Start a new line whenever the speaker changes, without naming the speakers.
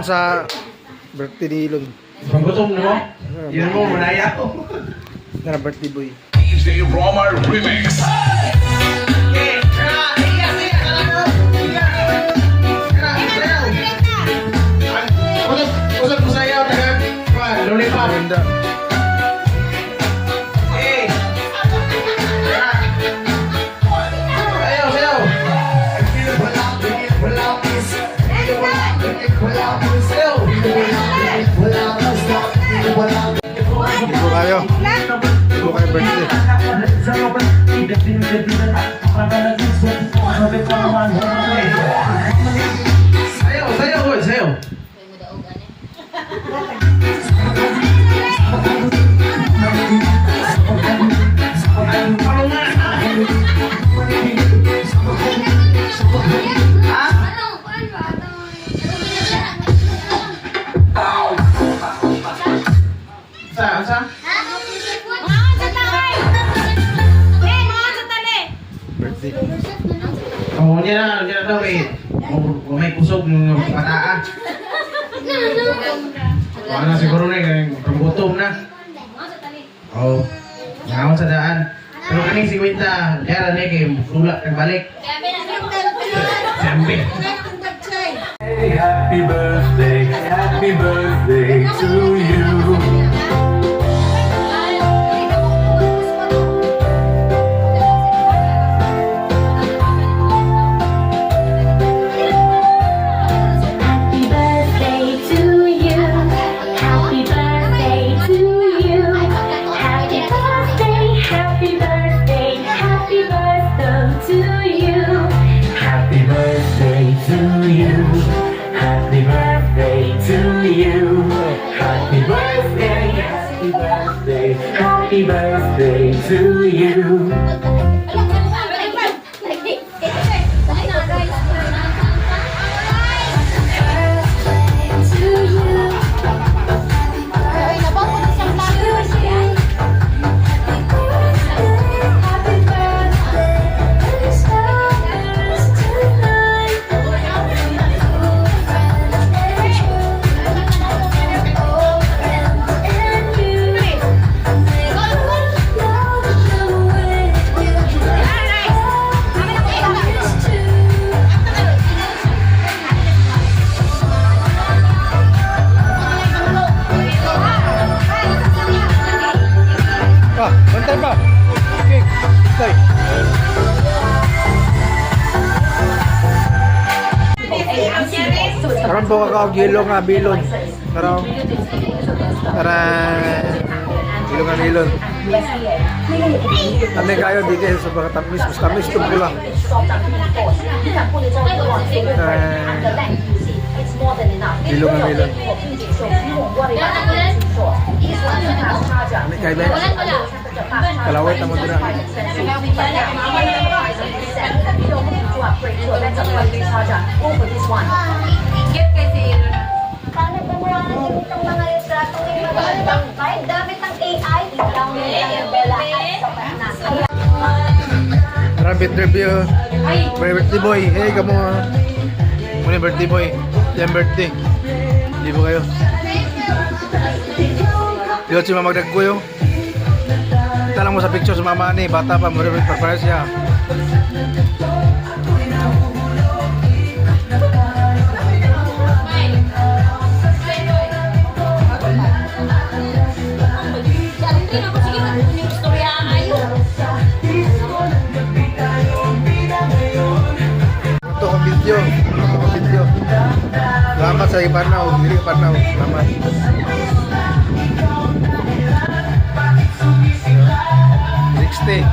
lang sa birthday ni Ilon.
Paggutom na mo? Yun mo, manaya ko.
Na birthday boy.
DJ Roma Remix.
Usap ko sa'yo, lollipop.
Maganda. Ibo kayo. Ibo kayo birthday.
Sayo.
Birthday.
Hindi na daw eh. Kung may pusog ng pataan. Wala siguro na eh, kung gutom na. Oo. Ngawon sa daan. Pero kaning 50, kaya na kayo, tulak kang balik. Siyempre.
Happy birthday to you.
Happy birthday to you. Happy birthday to you. Happy birthday, happy birthday, happy birthday to you.
Happy birthday to you. Happy birthday to you. Happy birthday, happy birthday, happy birthday to you.
Bantay pa. Okay. Bantay. Karon po ka gilo nga bilon. Karon. Gilo nga bilon. Kami kayo di kayo sa mga tamis. Mas tamis ito pula. Gilo nga bilon. Kaya ba? Kalawit na mo dira. Rabbit review. My birthday boy. Hey, kamu. Muna birthday boy. Yan birthday. Di ba kayo? Di ba si Mama Magdaggoy? Kita lang mo sa picture sa mama ni. Bata pa. Muna para siya. Ito ang video. Salamat sa Ipanaw. Dili Ipanaw. Salamat. Sixty.